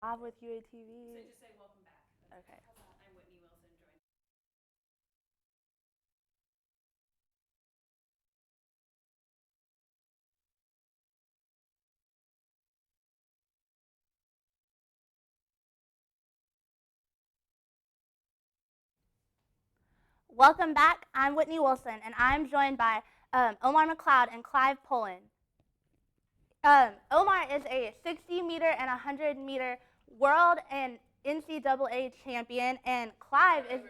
Live with UATV. So just say welcome back. Okay. I'm Whitney Wilson, joined. Welcome back. I'm Whitney Wilson, and I'm joined by Omar McLeod and Clive Pullen. Omar is a 60-meter and 100-meter world and NCAA champion, and Clive is.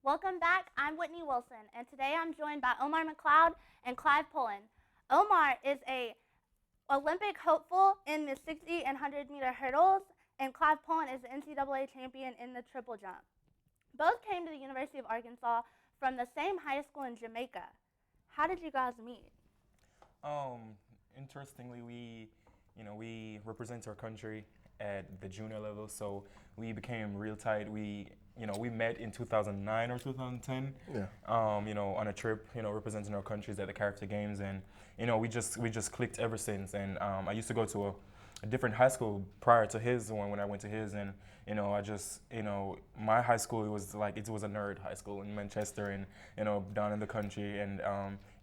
Welcome back. I'm Whitney Wilson, and today I'm joined by Omar McLeod and Clive Pullen. Omar is a Olympic hopeful in the 60 and 100-meter hurdles, and Clive Pullen is the NCAA champion in the triple jump. Both came to the University of Arkansas from the same high school in Jamaica. How did you guys meet? Um, Interestingly, we represent our country at the junior level, so we became real tight. We met in 2009 or 2010. Yeah. On a trip, representing our countries at the Character Games, and we just clicked ever since. And I used to go to a different high school prior to his one when I went to his, and my high school it was a nerd high school in Manchester, and down in the country, and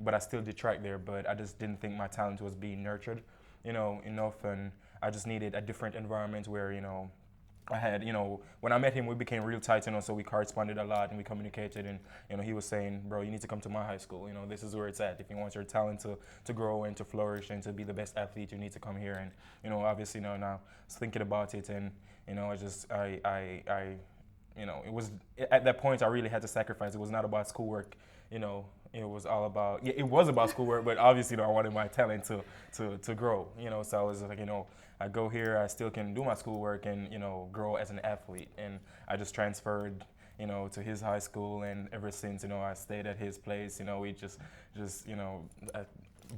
but I still did track there, but I just didn't think my talent was being nurtured, enough, and I just needed a different environment where I had, when I met him, we became real tight, so we corresponded a lot and we communicated. And, he was saying, bro, you need to come to my high school. This is where it's at. If you want your talent to grow and to flourish and to be the best athlete, you need to come here. And, obviously, now I was thinking about it, and, it was, at that point, I really had to sacrifice. It was not about schoolwork, it was all about, yeah, it was about schoolwork, but obviously, I wanted my talent to grow, so I was like, I go here, I still can do my schoolwork and, grow as an athlete. And I just transferred, to his high school, and ever since, I stayed at his place. We just,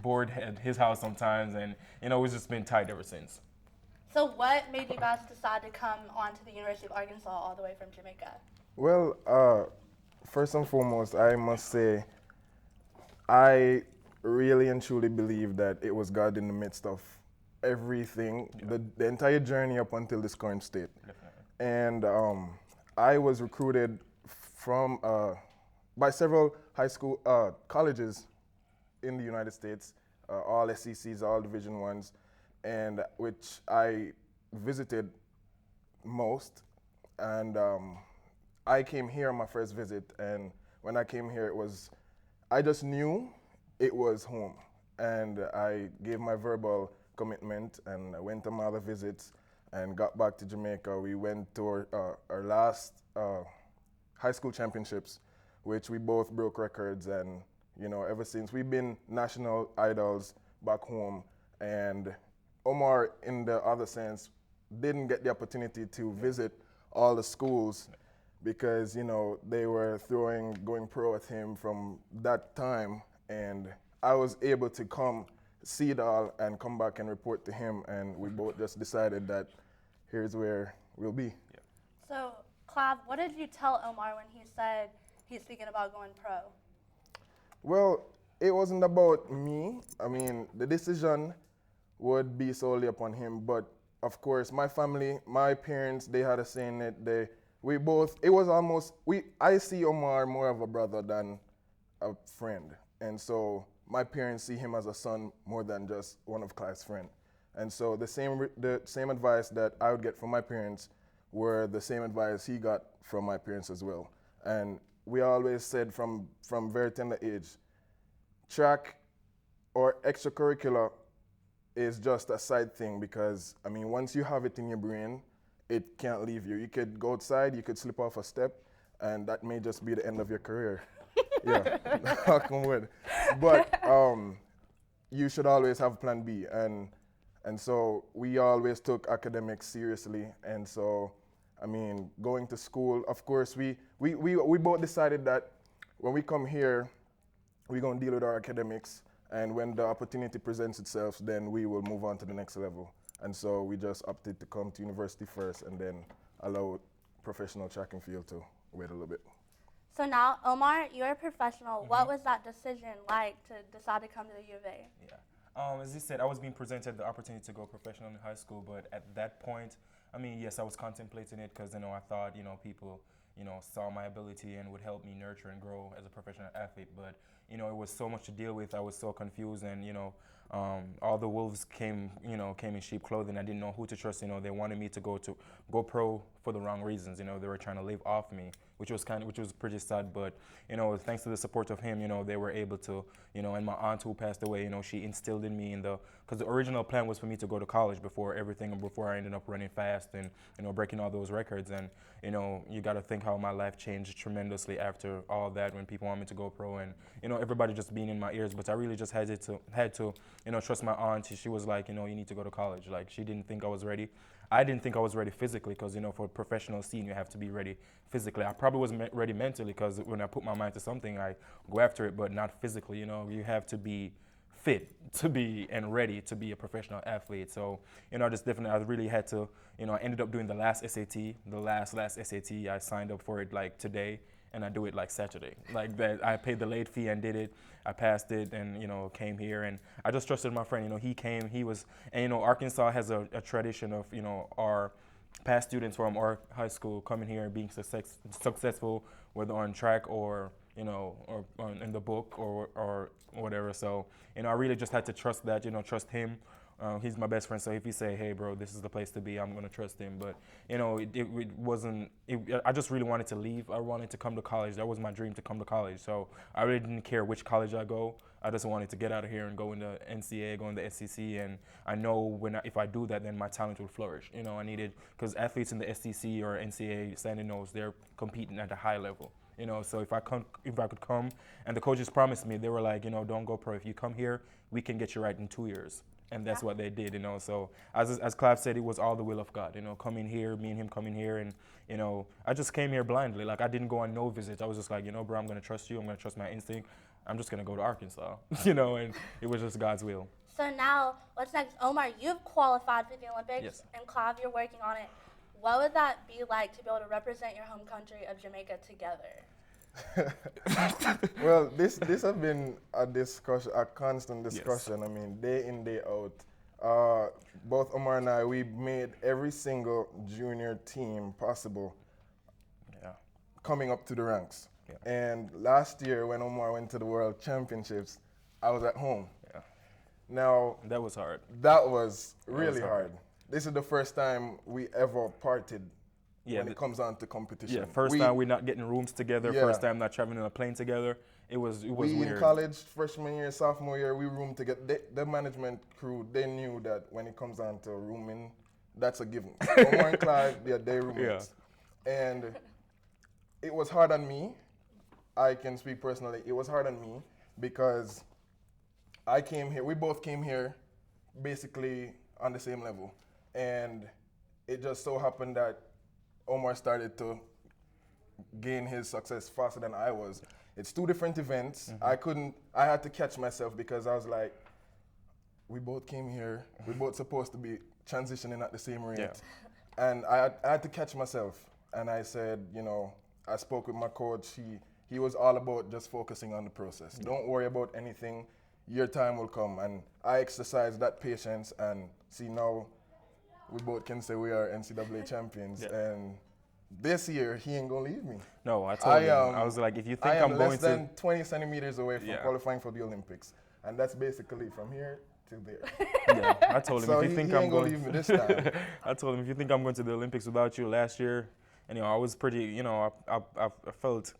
bored at his house sometimes, and, we've just been tight ever since. So, what made you guys decide to come on to the University of Arkansas all the way from Jamaica? Well, first and foremost, I must say I really and truly believe that it was God in the midst of everything, the entire journey up until this current state. Definitely. And I was recruited from by several high school colleges in the United States, all SECs, all Division Ones, and which I visited most, and I came here on my first visit, and when I came here, I just knew it was home. And I gave my verbal commitment, and I went on my other visits and got back to Jamaica. We went to our last high school championships, which we both broke records. And, ever since we've been national idols back home. And Omar, in the other sense, didn't get the opportunity to visit all the schools because, they were going pro with him from that time. And I was able to come see it all and come back and report to him. And we both just decided that here's where we'll be. Yeah. So, Clive, what did you tell Omar when he said he's thinking about going pro? Well, it wasn't about me. I mean, the decision would be solely upon him. But of course, my family, my parents, they had a say in it. I see Omar more of a brother than a friend. And so my parents see him as a son more than just one of Clive's friends. And so the same advice that I would get from my parents were the same advice he got from my parents as well. And we always said from very tender age, track or extracurricular is just a side thing because, once you have it in your brain, it can't leave you. You could go outside, you could slip off a step, and that may just be the end of your career. Yeah, knock on wood. But you should always have plan B. And so we always took academics seriously. And so, going to school, of course, we both decided that when we come here, we're going to deal with our academics. And when the opportunity presents itself, then we will move on to the next level. And so we just opted to come to university first and then allow professional track and field to wait a little bit. So now, Omar, you're a professional. What was that decision like to decide to come to the U of A? Yeah. As you said, I was being presented the opportunity to go professional in high school, but at that point, yes, I was contemplating it because, I thought, people, saw my ability and would help me nurture and grow as a professional athlete. But, it was so much to deal with. I was so confused and, all the wolves came in sheep clothing. I didn't know who to trust. They wanted me to go pro for the wrong reasons. They were trying to live off me, which was pretty sad. But thanks to the support of him, they were able to, and my aunt who passed away, she instilled in me because the original plan was for me to go to college before I ended up running fast and breaking all those records. And you got to think how my life changed tremendously after all that when people want me to go pro and everybody just being in my ears. But I really just had to trust my aunt. She was like, you need to go to college. Like, she didn't think I was ready. I didn't think I was ready physically because, for a professional scene, you have to be ready physically. I probably wasn't ready mentally because when I put my mind to something, I go after it, but not physically. You have to be fit to be and ready to be a professional athlete. So, I really had to, I ended up doing the last SAT, the last SAT. I signed up for it like today. And I do it like Saturday. Like that, I paid the late fee and did it. I passed it and, came here. And I just trusted my friend. He came, and Arkansas has a tradition of, our past students from our high school coming here and being successful, whether on track or, or in the book or whatever. So, I really just had to trust that, trust him. He's my best friend, so if he say, hey, bro, this is the place to be, I'm going to trust him. But, I just really wanted to leave. I wanted to come to college. That was my dream, to come to college. So I really didn't care which college I go. I just wanted to get out of here and go into NCAA, go into SEC. And I know if I do that, then my talent will flourish. Because athletes in the SEC or NCAA, Sandy knows, they're competing at a high level. So if I could come, and the coaches promised me, they were like, don't go pro. If you come here, we can get you right in 2 years. And that's what they did, So as Clive said, it was all the will of God, coming here, me and him coming here. And, I just came here blindly. Like, I didn't go on no visits. I was just like, bro, I'm going to trust you. I'm going to trust my instinct. I'm just going to go to Arkansas, and it was just God's will. So now, what's next? Omar, you've qualified for the Olympics. Yes. And Clive, you're working on it. What would that be like to be able to represent your home country of Jamaica together? Well, this has been a constant discussion. Yes. Day in, day out. Both Omar and I, we made every single junior team possible. Yeah. Coming up to the ranks. Yeah. And last year, when Omar went to the World Championships, I was at home. Yeah. Now, that was hard. That was really hard. This is the first time we ever partied Yeah, when it comes on to competition. Yeah, first time we're not getting rooms together. Yeah. First time not traveling on a plane together. It was we weird. in college, freshman year, sophomore year, we roomed together. The management crew, they knew that when it comes on to rooming, that's a given. Omar and Clive, they roommates. And it was hard on me. I can speak personally. It was hard on me because I came here, we both came here basically on the same level. And it just so happened that Omar started to gain his success faster than I was. It's two different events. I had to catch myself because I was like, we both came here, we both supposed to be transitioning at the same rate. Yeah. And I had to catch myself. And I said, I spoke with my coach. He was all about just focusing on the process. Don't worry about anything. Your time will come. And I exercised that patience, and see, now we both can say we are NCAA champions. Yeah. And this year, he ain't gonna leave me. No, I told him. I was like, if you think I'm going less to than 20 centimeters away from Yeah. qualifying for the Olympics. And that's basically from here to there. Yeah, I told him So if you think he I'm ain't gonna going leave me this time. I told him if you think I'm going to the Olympics without you last year, and I was pretty, I felt,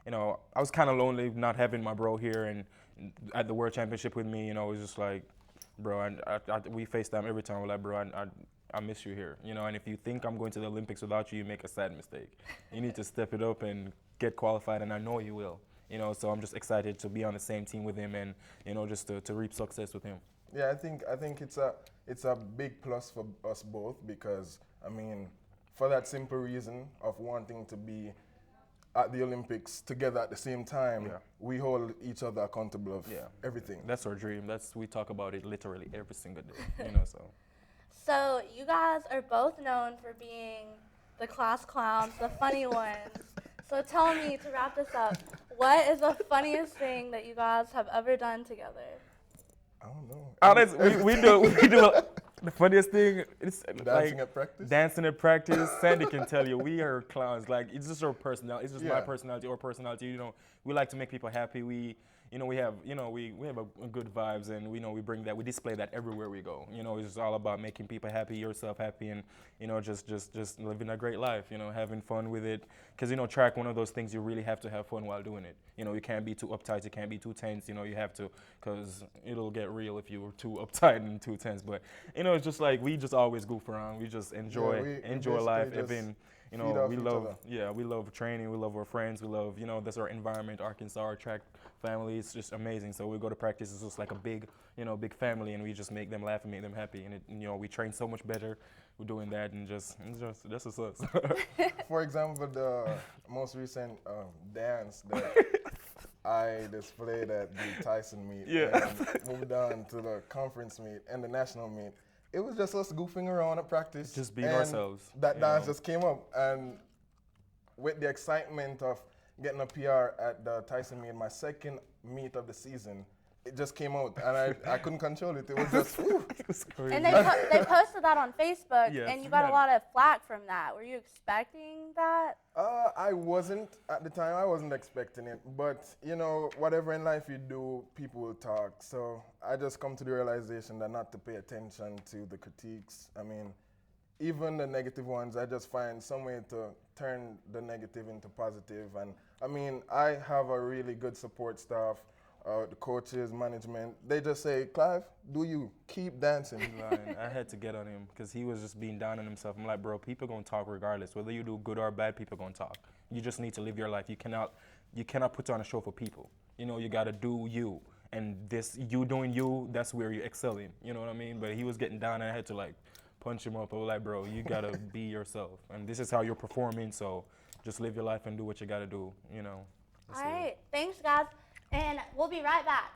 I was kind of lonely not having my bro here and at the World Championship with me. It was just like, bro, we FaceTime every time. We're like, bro, I miss you here. And if you think I'm going to the Olympics without you, you make a sad mistake. You need to step it up and get qualified, and I know you will. So I'm just excited to be on the same team with him and, just to reap success with him. Yeah, I think it's a big plus for us both because, for that simple reason of wanting to be at the Olympics together at the same time, we hold each other accountable of everything. That's our dream. We talk about it literally every single day, so. So you guys are both known for being the class clowns, the funny ones. So tell me, to wrap this up, what is the funniest thing that you guys have ever done together? I don't know. Oh, we do the funniest thing. It's Dancing at practice? Dancing at practice. Sandy can tell you we are clowns. Like, it's just our personality. It's just my personality or personality. We like to make people happy. We have a good vibes, and we bring that. We display that everywhere we go. It's just all about making people happy, yourself happy, and just living a great life. Having fun with it. Because track, one of those things you really have to have fun while doing it. You can't be too uptight. You can't be too tense. You have to, because it'll get real if you were too uptight and too tense. But it's just like we just always goof around. We just enjoy life. Even we love training. We love our friends. We love that's our environment, Arkansas, our track family. It's just amazing. So we go to practice. It's just like a big big family, and we just make them laugh and make them happy. And we train so much better. We're doing that, and just that's what's up. For example, the most recent dance that I displayed at the Tyson meet and moved on to the conference meet and the national meet. It was just us goofing around at practice. Just being and ourselves. That dance just came up, and with the excitement of getting a PR at the Tyson meet, my second meet of the season, it just came out, and I couldn't control it. It was just, whew. It was crazy. And they posted that on Facebook, Yes, and you got a lot of flack from that. Were you expecting that? I wasn't at the time. I wasn't expecting it, but whatever in life you do, people will talk. So I just come to the realization that not to pay attention to the critiques. Even the negative ones, I just find some way to turn the negative into positive. And I have a really good support staff. The coaches, management, they just say, Clive, do you keep dancing? I had to get on him because he was just being down on himself. I'm like, bro, people gonna talk regardless. Whether you do good or bad, people gonna talk. You just need to live your life. You cannot put on a show for people. You gotta do you. And this, you doing you, that's where you're excelling. You know what I mean? But he was getting down, and I had to punch him up. I was like, bro, you gotta be yourself. And this is how you're performing, so just live your life and do what you gotta do, All right, thanks guys, and we'll be right back.